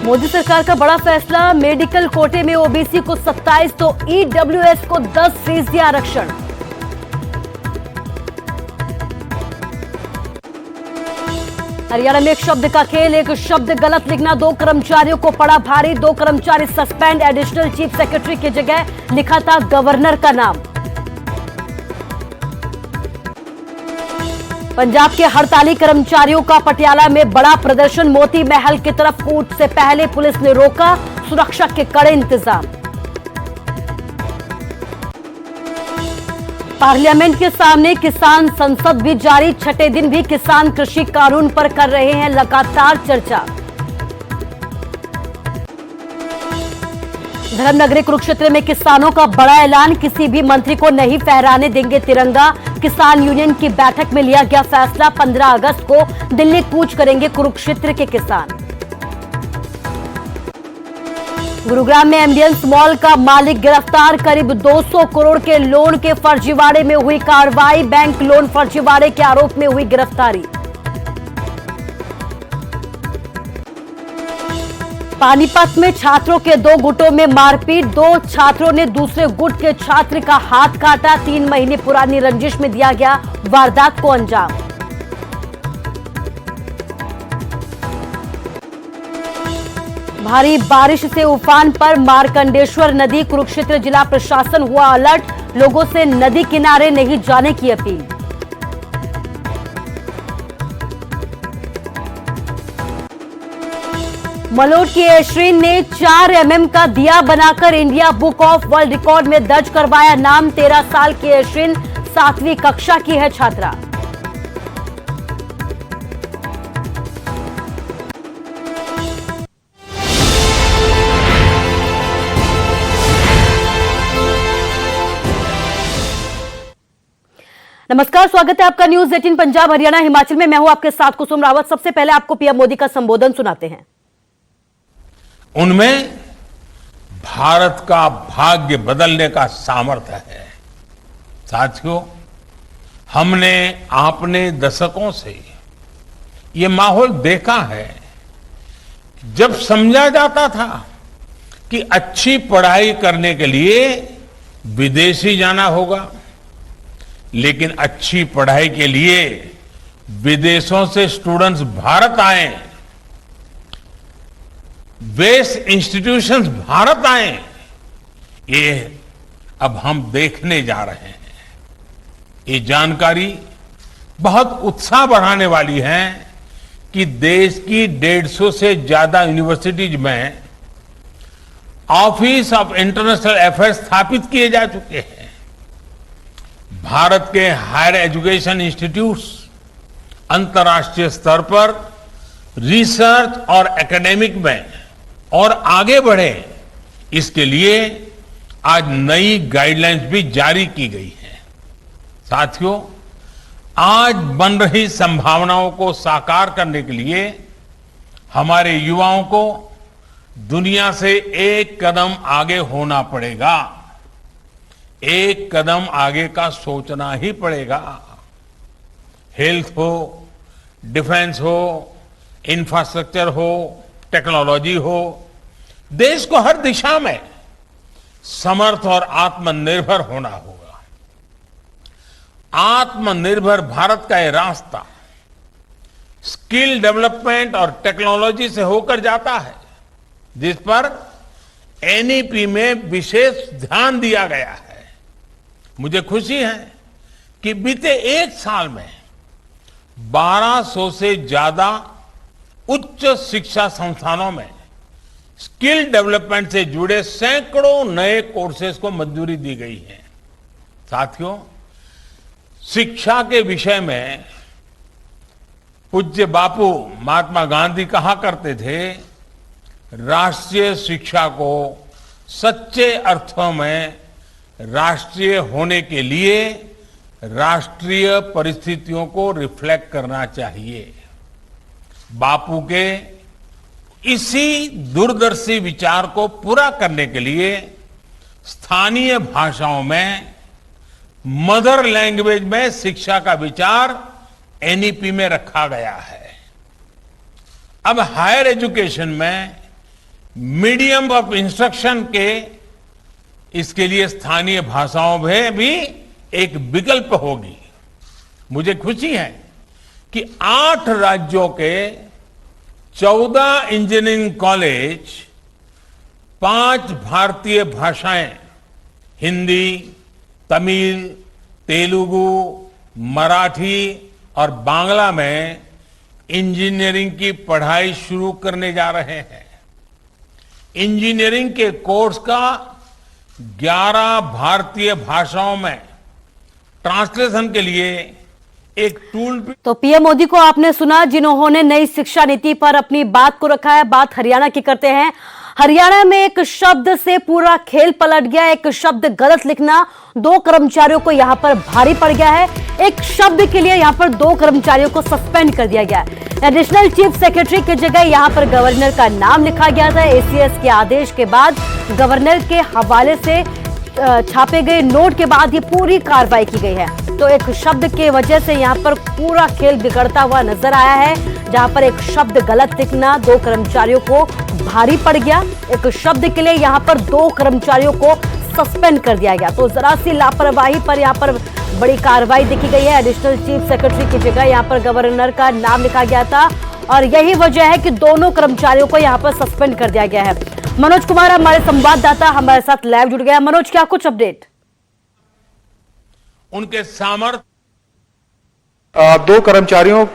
मोदी सरकार का बड़ा फैसला, मेडिकल कोटे में ओबीसी को 27 तो ईडब्ल्यूएस को 10% आरक्षण। हरियाणा में एक शब्द का खेल, एक शब्द गलत लिखना 2 कर्मचारियों को पड़ा भारी। 2 कर्मचारी सस्पेंड, एडिशनल चीफ सेक्रेटरी की जगह लिखा था गवर्नर का नाम। पंजाब के हड़ताली कर्मचारियों का पटियाला में बड़ा प्रदर्शन, मोती महल की तरफ कूच से पहले पुलिस ने रोका, सुरक्षा के कड़े इंतजाम। पार्लियामेंट के सामने किसान संसद भी जारी, छठे दिन भी किसान कृषि कानून पर कर रहे हैं लगातार चर्चा। धर्मनगरी कुरुक्षेत्र में किसानों का बड़ा ऐलान, किसी भी मंत्री को नहीं फहराने देंगे तिरंगा। किसान यूनियन की बैठक में लिया गया फैसला, 15 अगस्त को दिल्ली कूच करेंगे कुरुक्षेत्र के किसान। गुरुग्राम में एमडीएस मॉल का मालिक गिरफ्तार, करीब 200 करोड़ के लोन के फर्जीवाड़े में हुई कार्रवाई। बैंक लोन फर्जीवाड़े के आरोप में हुई गिरफ्तारी। पानीपत में छात्रों के 2 गुटों में मारपीट, 2 छात्रों ने दूसरे गुट के छात्र का हाथ काटा। 3 महीने पुरानी रंजिश में दिया गया वारदात को अंजाम। भारी बारिश से उफान पर मार्कंडेश्वर नदी, कुरुक्षेत्र जिला प्रशासन हुआ अलर्ट, लोगों से नदी किनारे नहीं जाने की अपील। मलोट की एशरीन ने 4 mm का दिया बनाकर India book of world record में दर्ज करवाया नाम। 13 साल की एशरीन 7वीं कक्षा की है छात्रा। नमस्कार, स्वागत है आपका न्यूज 18 पंजाब हरियाणा हिमाचल में। मैं हूं आपके साथ कुसुम रावत। सबसे पहले आपको पीएम मोदी का संबोधन सुनाते हैं। उनमें भारत का भाग्य बदलने का सामर्थ्य है। साथियों, हमने आपने दशकों से ये माहौल देखा है, जब समझा जाता था कि अच्छी पढ़ाई करने के लिए विदेशी जाना होगा, लेकिन अच्छी पढ़ाई के लिए विदेशों से स्टूडेंट्स भारत आए, बेस्ट इंस्टीट्यूशंस भारत आए, ये अब हम देखने जा रहे हैं। ये जानकारी बहुत उत्साह बढ़ाने वाली है कि देश की 150 से ज्यादा यूनिवर्सिटीज में ऑफिस ऑफ इंटरनेशनल अफेयर्स स्थापित किए जा चुके हैं। भारत के हायर एजुकेशन इंस्टीट्यूट्स अंतर्राष्ट्रीय स्तर पर रिसर्च और एकेडमिक में और आगे बढ़े, इसके लिए आज नई गाइडलाइंस भी जारी की गई है। साथियों, आज बन रही संभावनाओं को साकार करने के लिए हमारे युवाओं को दुनिया से एक कदम आगे होना पड़ेगा। एक कदम आगे का सोचना ही पड़ेगा। हेल्थ हो, डिफेंस हो, इंफ्रास्ट्रक्चर हो, टेक्नोलॉजी हो, देश को हर दिशा में समर्थ और आत्मनिर्भर होना होगा। आत्मनिर्भर भारत का यह रास्ता स्किल डेवलपमेंट और टेक्नोलॉजी से होकर जाता है, जिस पर एनईपी में विशेष ध्यान दिया गया है। मुझे खुशी है कि बीते 1 साल में 1200 से ज्यादा उच्च शिक्षा संस्थानों में स्किल डेवलपमेंट से जुड़े सैकड़ों नए कोर्सेज को मंजूरी दी गई है। साथियों, शिक्षा के विषय में पूज्य बापू महात्मा गांधी कहा करते थे, राष्ट्रीय शिक्षा को सच्चे अर्थों में राष्ट्रीय होने के लिए राष्ट्रीय परिस्थितियों को रिफ्लेक्ट करना चाहिए। बापू के इसी दूरदर्शी विचार को पूरा करने के लिए स्थानीय भाषाओं में मदर लैंग्वेज में शिक्षा का विचार एनईपी में रखा गया है। अब हायर एजुकेशन में मीडियम ऑफ इंस्ट्रक्शन के इसके लिए स्थानीय भाषाओं में भी एक विकल्प होगी। मुझे खुशी है कि 8 राज्यों के 14 इंजीनियरिंग कॉलेज 5 भारतीय भाषाएं हिंदी, तमिल, तेलुगु, मराठी और बांग्ला में इंजीनियरिंग की पढ़ाई शुरू करने जा रहे हैं। इंजीनियरिंग के कोर्स का 11 भारतीय भाषाओं में ट्रांसलेशन के लिए एक टूल भी। तो पीएम मोदी को आपने सुना, जिन्होंने नई शिक्षा नीति पर अपनी बात को रखा है। बात हरियाणा की करते हैं। हरियाणा में एक शब्द से पूरा खेल पलट गया। एक शब्द गलत लिखना 2 कर्मचारियों को यहां पर भारी पड़ गया है। एक शब्द के लिए यहां पर 2 कर्मचारियों को सस्पेंड कर दिया गया है। एडिशनल चीफ सेक्रेटरी की जगह यहां पर गवर्नर का नाम लिखा गया था। एसीएस के आदेश के बाद गवर्नर के हवाले से छापे गए नोट के बाद ये पूरी कार्रवाई की गई है। तो एक शब्द के वजह से यहां पर पूरा खेल बिगड़ता हुआ नजर आया है, जहां पर एक शब्द गलत लिखना 2 कर्मचारियों को भारी पड़ गया। एक शब्द के लिए यहां पर 2 कर्मचारियों को सस्पेंड कर दिया गया। तो जरा सी लापरवाही पर यहां पर बड़ी कार्रवाई देखी गई है। एडिशनल चीफ सेक्रेटरी की जगह यहां पर गवर्नर का नाम लिखा गया था और यही वजह है कि दोनों कर्मचारियों को यहां पर सस्पेंड कर दिया गया है। मनोज कुमार हमारे संवाददाता हमारे साथ लाइव जुड़ गया। मनोज, क्या कुछ अपडेट? उनके सामर्थ्य 2 कर्मचारियों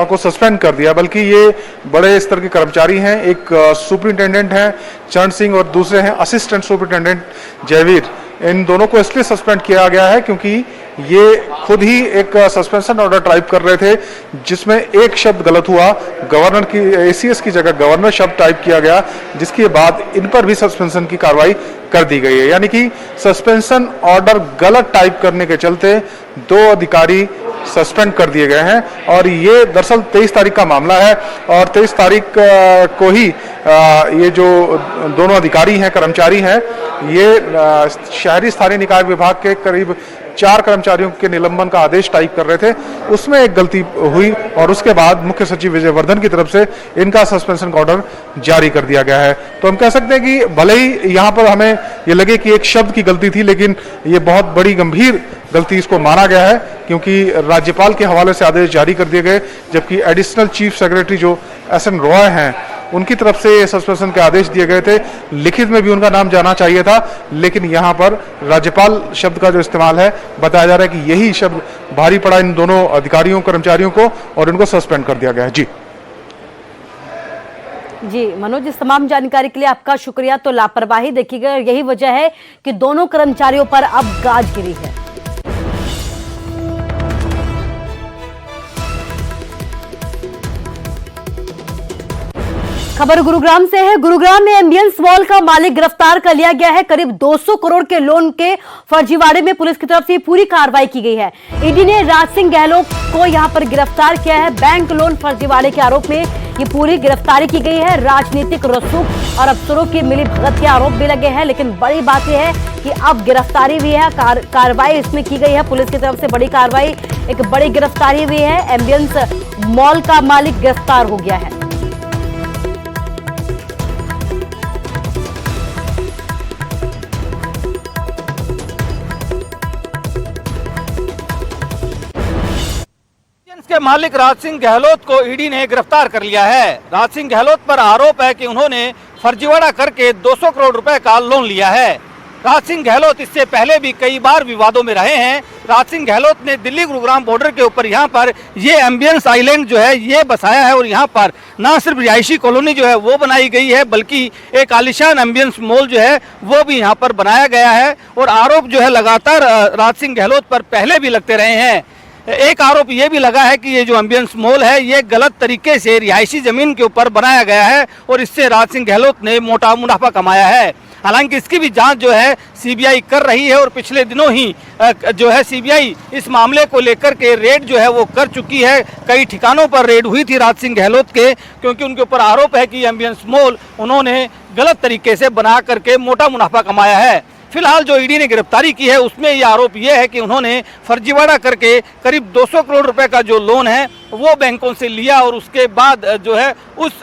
को सस्पेंड कर दिया, बल्कि ये बड़े स्तर के कर्मचारी हैं। एक सुपरिंटेंडेंट हैं चरण सिंह और दूसरे हैं असिस्टेंट सुपरिंटेंडेंट जयवीर। इन दोनों को इसलिए सस्पेंड किया गया है क्योंकि ये खुद ही एक सस्पेंशन ऑर्डर टाइप कर रहे थे, जिसमें एक शब्द गलत हुआ। गवर्नर की एसीएस की जगह गवर्नर शब्द टाइप किया गया, जिसके बाद इन पर भी सस्पेंशन की कार्रवाई कर दी गई है। यानी कि सस्पेंशन ऑर्डर गलत टाइप करने के चलते 2 अधिकारी सस्पेंड कर दिए गए हैं। और ये दरअसल 23 तारीख का मामला है और 23 तारीख को ही ये जो दोनों अधिकारी हैं, कर्मचारी हैं, ये शहरी स्थानीय निकाय विभाग के करीब 4 कर्मचारियों के निलंबन का आदेश टाइप कर रहे थे। उसमें एक गलती हुई और उसके बाद मुख्य सचिव विजय वर्धन की तरफ से इनका सस्पेंशन का ऑर्डर जारी कर दिया गया है। तो हम कह सकते हैं कि भले ही यहाँ पर हमें ये लगे कि एक शब्द की गलती थी, लेकिन ये बहुत बड़ी गंभीर गलती इसको माना गया है, क्योंकि राज्यपाल के हवाले से आदेश जारी कर दिए गए, जबकि एडिशनल चीफ सेक्रेटरी जो SN रॉय हैं उनकी तरफ से सस्पेंशन के आदेश दिए गए थे। लिखित में भी उनका नाम जाना चाहिए था, लेकिन यहाँ पर राज्यपाल शब्द का जो इस्तेमाल है, बताया जा रहा है कि यही शब्द भारी पड़ा इन दोनों अधिकारियों कर्मचारियों को और इनको सस्पेंड कर दिया गया है। जी मनोज, इस तमाम जानकारी के लिए आपका शुक्रिया। तो लापरवाही देखी गई और यही वजह है कि दोनों कर्मचारियों पर अब गाज गिरी है। खबर गुरुग्राम से है। गुरुग्राम में एम्बियंस मॉल का मालिक गिरफ्तार कर लिया गया है। करीब 200 करोड़ के लोन के फर्जीवाड़े में पुलिस की तरफ से पूरी कार्रवाई की गई है। ईडी ने राज सिंह गहलोत को यहां पर गिरफ्तार किया है। बैंक लोन फर्जीवाड़े के आरोप में ये पूरी गिरफ्तारी की गई है। राजनीतिक रसूख और अफसरों की मिली भगत के आरोप भी लगे हैं, लेकिन बड़ी बात यह है कि अब गिरफ्तारी भी है, कार्रवाई इसमें की गई है। पुलिस की तरफ से बड़ी कार्रवाई, एक बड़ी गिरफ्तारी भी है। एम्बियंस मॉल का मालिक गिरफ्तार हो गया है। के मालिक राज सिंह गहलोत को ईडी ने गिरफ्तार कर लिया है। राज सिंह गहलोत पर आरोप है कि उन्होंने फर्जीवाड़ा करके 200 करोड़ रुपए का लोन लिया है। राज सिंह गहलोत इससे पहले भी कई बार विवादों में रहे हैं। राज सिंह गहलोत ने दिल्ली गुरुग्राम बॉर्डर के ऊपर यहाँ पर ये एम्बियंस आइलैंड जो है ये बसाया है और यहाँ पर ना सिर्फ रिहायशी कॉलोनी जो है वो बनाई गई है, बल्कि एक आलिशान एम्बियंस मॉल जो है वो भी यहाँ पर बनाया गया है। और आरोप जो है लगातार राज सिंह गहलोत पर पहले भी लगते रहे हैं। एक आरोप ये भी लगा है कि ये जो एम्बियंस मॉल है ये गलत तरीके से रिहायशी जमीन के ऊपर बनाया गया है और इससे राज सिंह गहलोत ने मोटा मुनाफा कमाया है। हालांकि इसकी भी जांच जो है सीबीआई कर रही है और पिछले दिनों ही जो है सीबीआई इस मामले को लेकर के रेड जो है वो कर चुकी है। कई ठिकानों पर रेड हुई थी राज सिंह गहलोत के, क्योंकि उनके ऊपर आरोप है कि एम्बियंस मॉल उन्होंने गलत तरीके से बना करके मोटा मुनाफा कमाया है। फिलहाल जो ईडी ने गिरफ्तारी की है उसमें ये आरोप ये है कि उन्होंने फर्जीवाड़ा करके करीब 200 करोड़ रुपए का जो लोन है वो बैंकों से लिया और उसके बाद जो है उस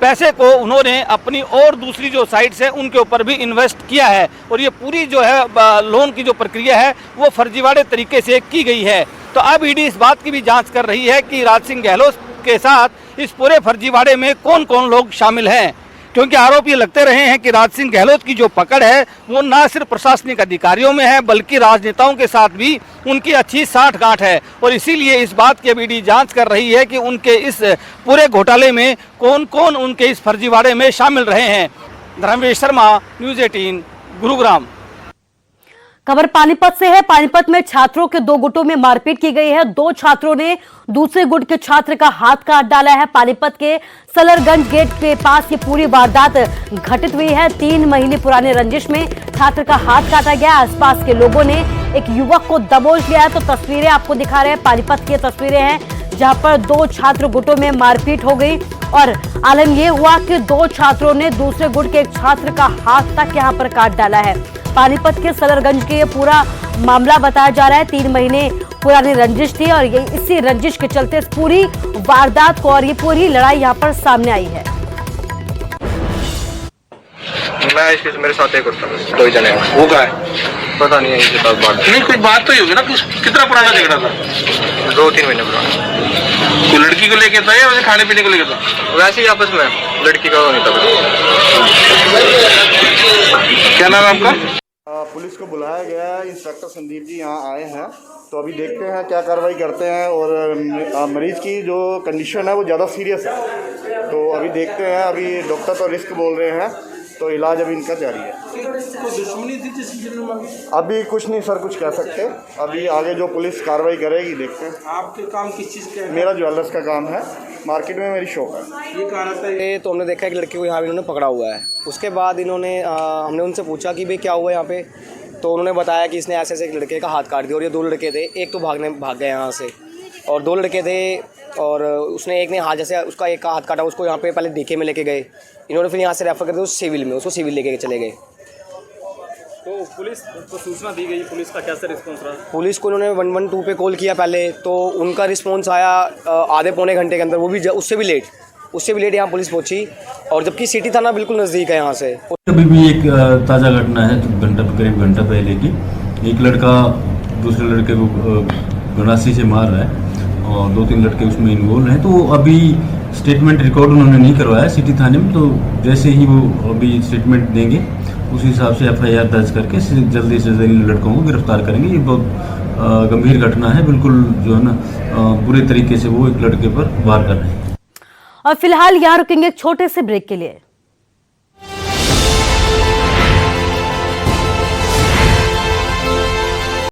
पैसे को उन्होंने अपनी और दूसरी जो साइट्स है उनके ऊपर भी इन्वेस्ट किया है और ये पूरी जो है लोन की जो प्रक्रिया है वो फर्जीवाड़े तरीके से की गई है। तो अब ईडी इस बात की भी जांच कर रही है कि राज सिंह गहलोत के साथ इस पूरे फर्जीवाड़े में कौन कौन लोग शामिल हैं, क्योंकि आरोप ये लगते रहे हैं कि राज सिंह गहलोत की जो पकड़ है वो न सिर्फ प्रशासनिक अधिकारियों में है बल्कि राजनेताओं के साथ भी उनकी अच्छी साठगांठ है और इसीलिए इस बात की अब ईडी जांच कर रही है कि उनके इस पूरे घोटाले में कौन कौन उनके इस फर्जीवाड़े में शामिल रहे हैं। धर्मेश शर्मा, न्यूज़ 18, गुरुग्राम। खबर पानीपत से है। पानीपत में छात्रों के दो गुटों में मारपीट की गई है। दो छात्रों ने दूसरे गुट के छात्र का हाथ काट डाला है। पानीपत के सलरगंज गेट के पास ये पूरी वारदात घटित हुई है। 3 महीने पुराने रंजिश में छात्र का हाथ काटा गया। आसपास के लोगों ने एक युवक को दबोच लिया है। तो तस्वीरें आपको दिखा रहे हैं, पानीपत की तस्वीरें हैं जहां पर 2 छात्र गुटों में मारपीट हो गई और आलम यह हुआ कि 2 छात्रों ने दूसरे गुट के एक छात्र का हाथ तक यहां पर काट डाला है। पानीपत के सलरगंज के ये पूरा मामला बताया जा रहा है। 3 महीने पुरानी रंजिश थी और ये इसी रंजिश के चलते इस पूरी वारदात को और ये पूरी लड़ाई यहाँ पर सामने आई है। मैं इसके मेरे साथ एक होता है, 2 जने हैं। वो क्या है पता नहीं है इनके साथ बात नहीं, कोई बात तो ही होगी ना। कितना पुराना झगड़ा था? 2-3 महीने पुराना। कोई लड़की को लेके था या वैसे खाने पीने को लेके था? वैसे ही आपस में लड़की का नहीं था। क्या नाम है आपका? पुलिस को बुलाया गया है। इंस्पेक्टर संदीप जी यहाँ आए हैं, तो अभी देखते हैं क्या कार्रवाई करते हैं। और मरीज़ की जो कंडीशन है वो ज़्यादा सीरियस है, तो अभी देखते हैं। अभी डॉक्टर तो रिस्क बोल रहे हैं, तो इलाज अभी इनका जारी है। दुश्मनी थी जिस अभी कुछ नहीं सर, कुछ कह सकते। अभी आगे जो पुलिस कार्रवाई करेगी देखते हैं। आपके काम किस चीज़ का है? मेरा ज्वेलर्स का काम है, मार्केट में मेरी शॉप है। ये कहा था ये तो हमने देखा एक लड़की को यहाँ इन्होंने पकड़ा हुआ है। उसके बाद इन्होंने हमने उनसे पूछा कि भाई क्या हुआ यहाँ पे, तो उन्होंने बताया कि इसने ऐसे एक लड़के का हाथ काट दिया और ये 2 लड़के थे। एक तो भाग गए यहाँ से और 2 लड़के थे और उसने एक ने हाथ जैसे उसका एक का हाथ काटा, उसको यहाँ पे पहले डीके में लेके गए इन्होंने, फिर यहाँ से रेफर कर दिया उस सिविल में, उसको सिविल लेके चले गए। तो पुलिस को सूचना दी गई, पुलिस का कैसा रिस्पॉन्स रहा? पुलिस को उन्होंने 112 पे कॉल किया पहले, तो उनका रिस्पॉन्स आया आधे पौने घंटे के अंदर, वो भी उससे भी लेट यहाँ पुलिस पहुँची। और जबकि सिटी थाना बिल्कुल नज़दीक है यहाँ से। अभी भी एक ताज़ा घटना है, करीब घंटा पहले की। एक लड़का दूसरे लड़के को गणासी से मार रहा है और 2-3 लड़के उसमें इन्वॉल्व हैं। तो अभी स्टेटमेंट रिकॉर्ड उन्होंने नहीं करवाया सिटी थाने में, तो जैसे ही वो अभी स्टेटमेंट देंगे उस हिसाब से FIR दर्ज करके जल्दी से जल्दी इन लड़कों को गिरफ्तार करेंगे। ये बहुत गंभीर घटना है, बिल्कुल जो है ना बुरे तरीके से वो एक लड़के पर वार कर रहे हैं। और फिलहाल यहाँ रुकेंगे एक छोटे से ब्रेक के लिए।